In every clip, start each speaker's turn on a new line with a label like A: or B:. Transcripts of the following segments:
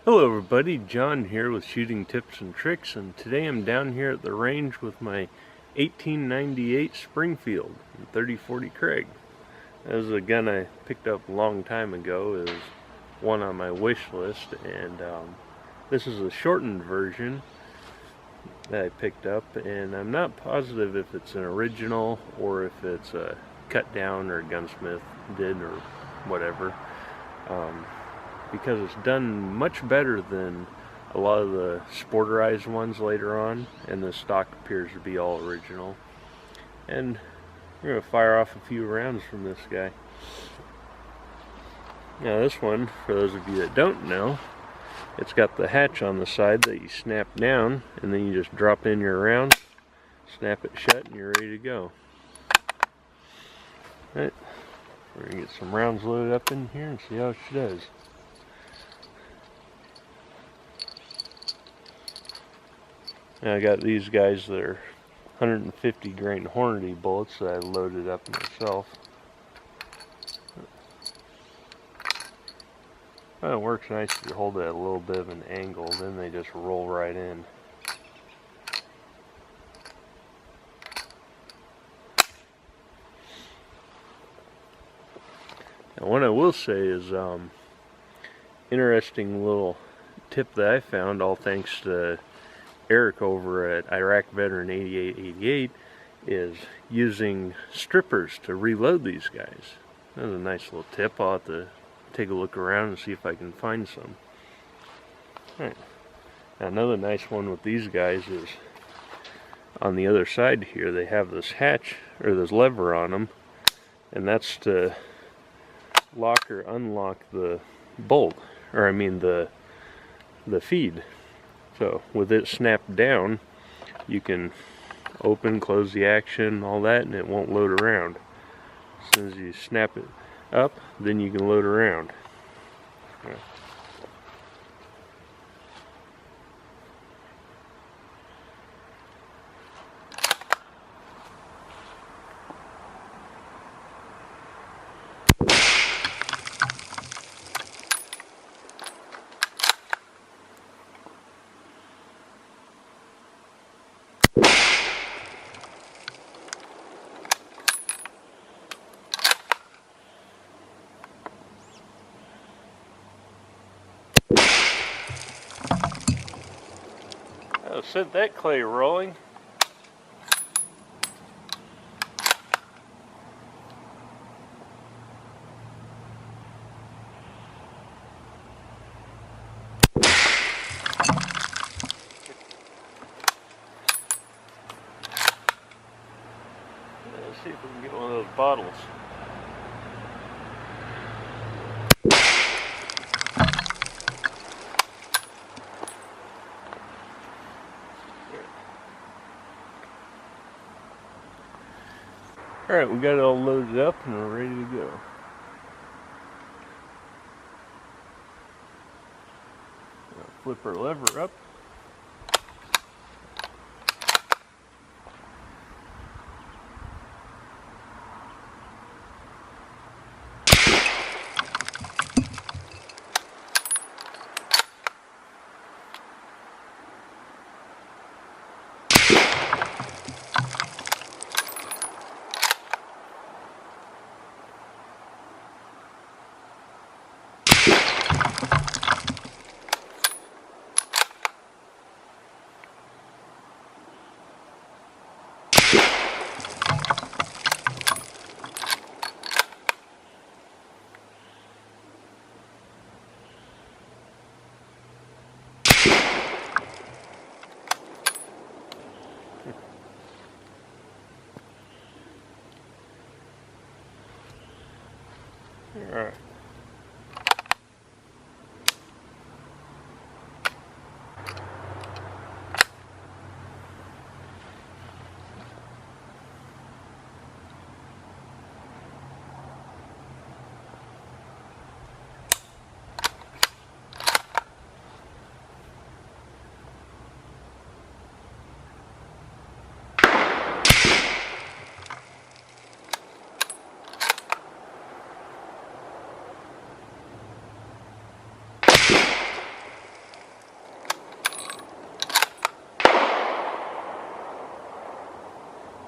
A: Hello everybody, John here with Shooting Tips and Tricks, and today I'm down here at the range with my 1898 Springfield 3040 Krag. That was a gun I picked up a long time ago. It was one on my wish list, and this is a shortened version that I picked up, and I'm not positive if it's an original or if it's a cut down or a gunsmith did or whatever. Because it's done much better than a lot of the sporterized ones later on, and the stock appears to be all original. And we're going to fire off a few rounds from this guy. Now this one, for those of you that don't know, it's got the hatch on the side that you snap down, and then you just drop in your round, snap it shut, and you're ready to go. Alright, we're going to get some rounds loaded up in here and see how she does. Now I got these guys that are 150 grain Hornady bullets that I loaded up myself. Well, it works nice if you hold it at a little bit of an angle, then they just roll right in. Now what I will say is, interesting little tip that I found, all thanks to Eric over at Iraq Veteran 8888, is using strippers to reload these guys. That's a nice little tip. I'll have to take a look around and see if I can find some. Alright. Now another nice one with these guys is on the other side here they have this hatch, or this lever on them, and that's to lock or unlock the bolt, or I mean the feed. So with it snapped down, you can open, close the action, all that, and it won't load around. As soon as you snap it up, then you can load around. Right. Oh, set that clay rolling. Let's see if we can get one of those bottles. Alright, we got it all loaded up and we're ready to go. Now flip our lever up. Alright.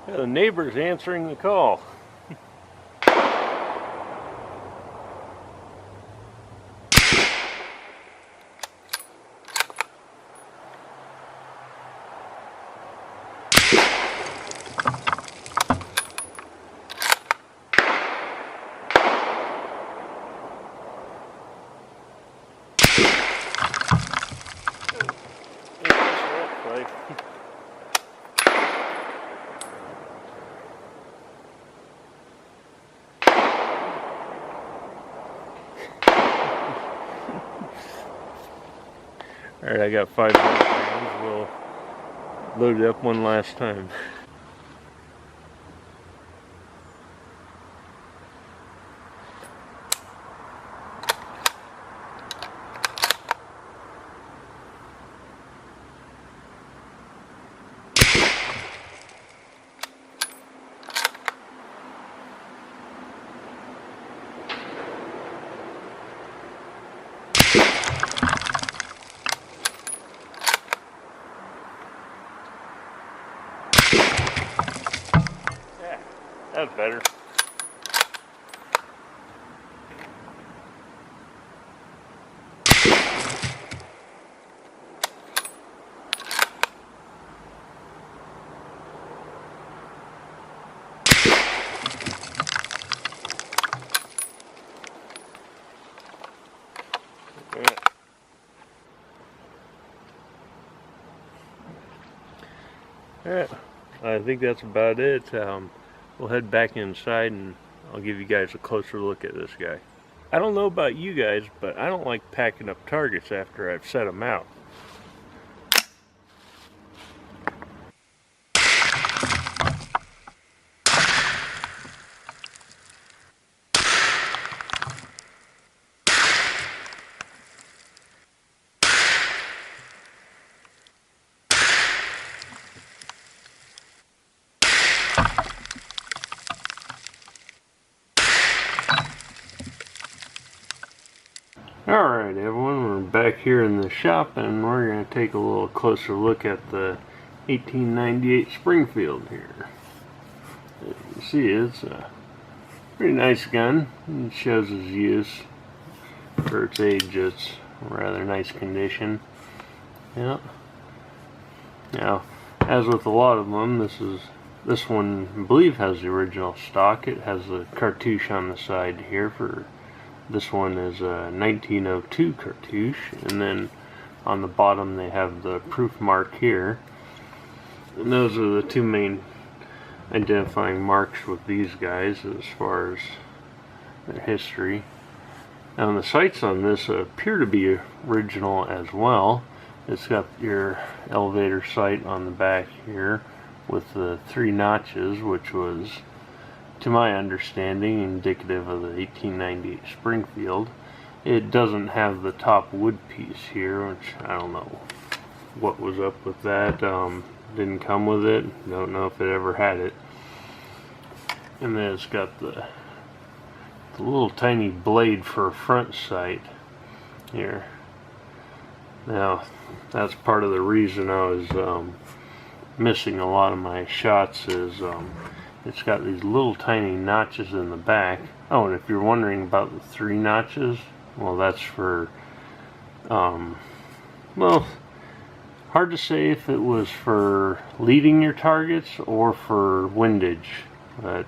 A: The neighbor's answering the call. Alright, I got 5 rounds. We'll load it up one last time. That's better. Alright, I think that's about it. We'll head back inside and I'll give you guys a closer look at this guy. I don't know about you guys, but I don't like packing up targets after I've set them out. Alright everyone, we're back here in the shop and we're going to take a little closer look at the 1898 Springfield here. As you can see, it's a pretty nice gun. It shows its use. For its age, it's rather nice condition. Yeah. Now, as with a lot of them, this one I believe has the original stock. It has the cartouche on the side here. For this one is a 1902 cartouche, and then on the bottom they have the proof mark here. And those are the two main identifying marks with these guys as far as their history. Now the sights on this appear to be original as well. It's got your elevator sight on the back here with the 3 notches, which was, to my understanding, indicative of the 1898 Springfield. It doesn't have the top wood piece here, which I don't know what was up with that. Didn't come with it. Don't know if it ever had it. And then it's got the little tiny blade for a front sight here. Now, that's part of the reason I was missing a lot of my shots is it's got these little tiny notches in the back. Oh, and if you're wondering about the 3 notches, well, that's for, well, hard to say if it was for leading your targets or for windage. But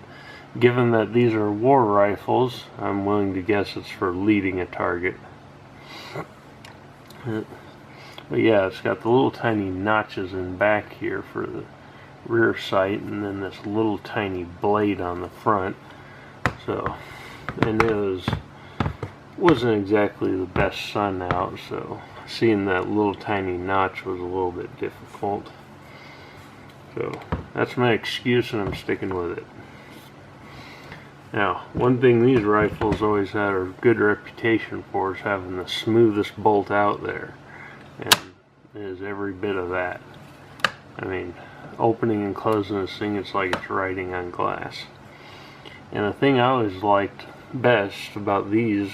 A: given that these are war rifles, I'm willing to guess it's for leading a target. But yeah, it's got the little tiny notches in back here for the rear sight, and then this little tiny blade on the front. So, and it wasn't exactly the best sun out, so seeing that little tiny notch was a little bit difficult. So that's my excuse, and I'm sticking with it. Now, one thing these rifles always had a good reputation for is having the smoothest bolt out there, and it is every bit of that. I mean, opening and closing this thing, it's like it's writing on glass. And the thing I always liked best about these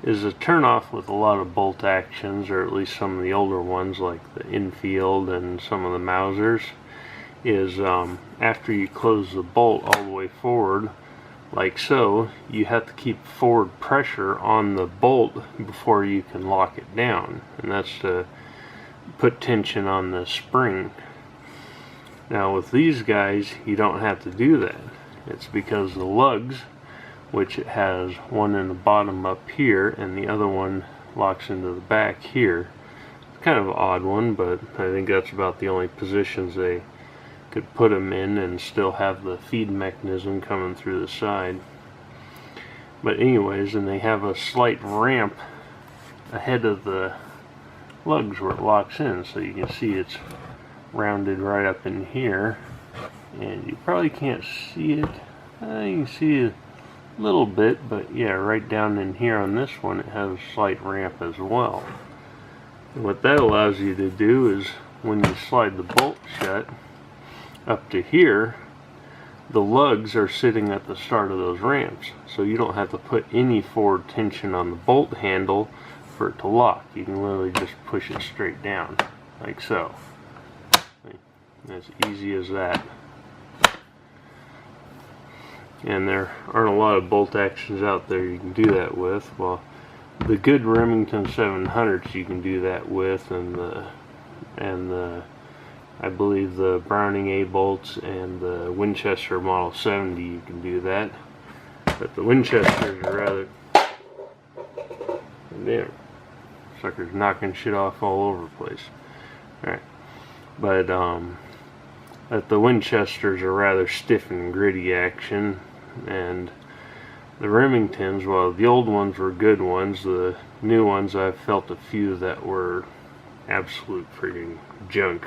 A: is a turn off with a lot of bolt actions, or at least some of the older ones like the Infield and some of the Mausers, is after you close the bolt all the way forward, like so, you have to keep forward pressure on the bolt before you can lock it down, and that's to put tension on the spring. Now with these guys, you don't have to do that. It's because the lugs, which it has one in the bottom up here and the other one locks into the back here. It's kind of an odd one, but I think that's about the only positions they could put them in and still have the feed mechanism coming through the side. But anyways, and they have a slight ramp ahead of the lugs where it locks in, so you can see it's rounded right up in here, and you probably can't see it. You can see a little bit, but yeah, right down in here on this one it has a slight ramp as well. And what that allows you to do is when you slide the bolt shut up to here, the lugs are sitting at the start of those ramps, so you don't have to put any forward tension on the bolt handle for it to lock. You can literally just push it straight down like so. As easy as that. And there aren't a lot of bolt actions out there you can do that with. Well, the good Remington 700s you can do that with, and the I believe the Browning A bolts and the Winchester Model 70 you can do that. But the Winchesters are rather, there, suckers knocking shit off all over the place. Alright, but the Winchesters are rather stiff and gritty action, and the Remingtons, well, the old ones were good ones. The new ones, I've felt a few that were absolute freaking junk.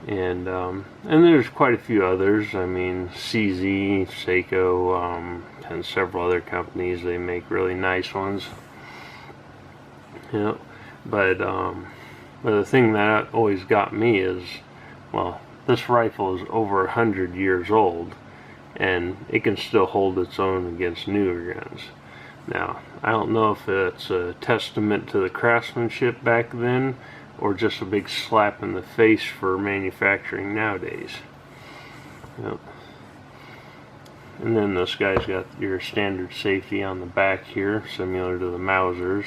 A: And there's quite a few others. I mean, CZ, Seiko, and several other companies, they make really nice ones. Yeah, but the thing that always got me is, well, this rifle is over 100 years old, and it can still hold its own against newer guns. Now, I don't know if it's a testament to the craftsmanship back then, or just a big slap in the face for manufacturing nowadays. Yep. And then this guy's got your standard safety on the back here, similar to the Mausers,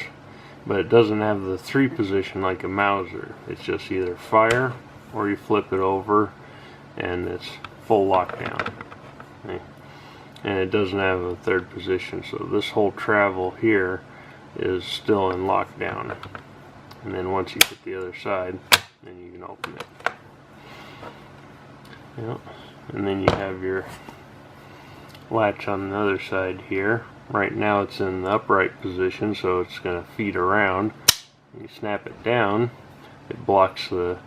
A: but it doesn't have the 3 position like a Mauser. It's just either fire or you flip it over and it's full lockdown. Okay. And it doesn't have a 3rd position, so this whole travel here is still in lockdown. And then once you hit the other side, then you can open it. Yep. And then you have your latch on the other side here. Right now it's in the upright position, so it's going to feed around. You snap it down, it blocks the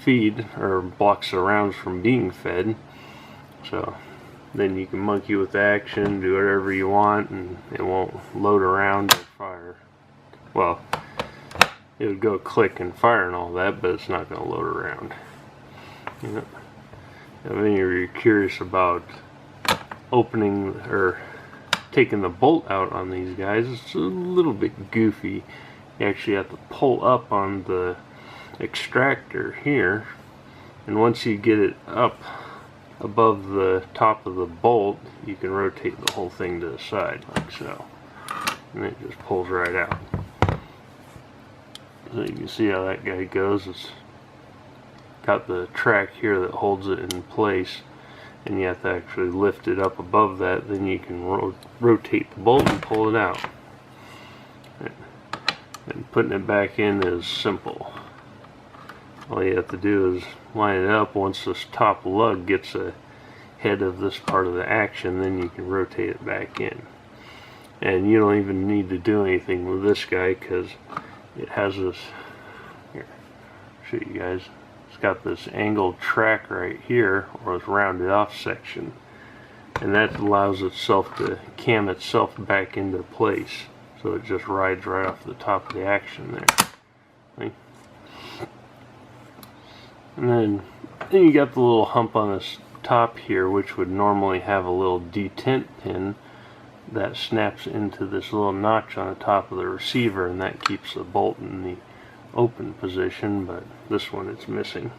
A: feed, or blocks the rounds from being fed. So then you can monkey with the action, do whatever you want, and it won't load around or fire. Well, it would go click and fire and all that, but it's not going to load around. Yep. If any of you are curious about opening or taking the bolt out on these guys, it's a little bit goofy. You actually have to pull up on the extractor here, and once you get it up above the top of the bolt, you can rotate the whole thing to the side like so, and it just pulls right out. So you can see how that guy goes. It's got the track here that holds it in place, and you have to actually lift it up above that, then you can rotate the bolt and pull it out. And putting it back in is simple. All you have to do is line it up. Once this top lug gets ahead of this part of the action, then you can rotate it back in. And you don't even need to do anything with this guy, because it has this, here, I'll show you guys, it's got this angled track right here, or this rounded off section, and that allows itself to cam itself back into place, so it just rides right off the top of the action there. See? And then you got the little hump on this top here, which would normally have a little detent pin that snaps into this little notch on the top of the receiver, and that keeps the bolt in the open position, but this one it's missing.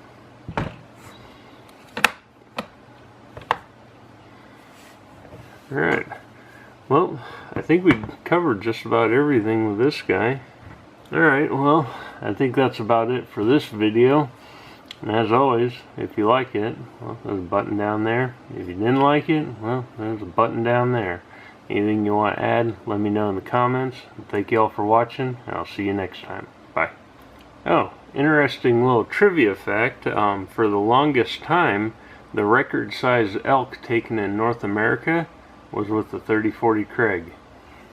A: Alright, well, I think we covered just about everything with this guy. Alright, well, I think that's about it for this video. And as always, if you like it, well, there's a button down there. If you didn't like it, well, there's a button down there. Anything you want to add, let me know in the comments. Thank you all for watching, and I'll see you next time. Bye. Oh, interesting little trivia fact. For the longest time, the record size elk taken in North America was with the 30-40 Krag.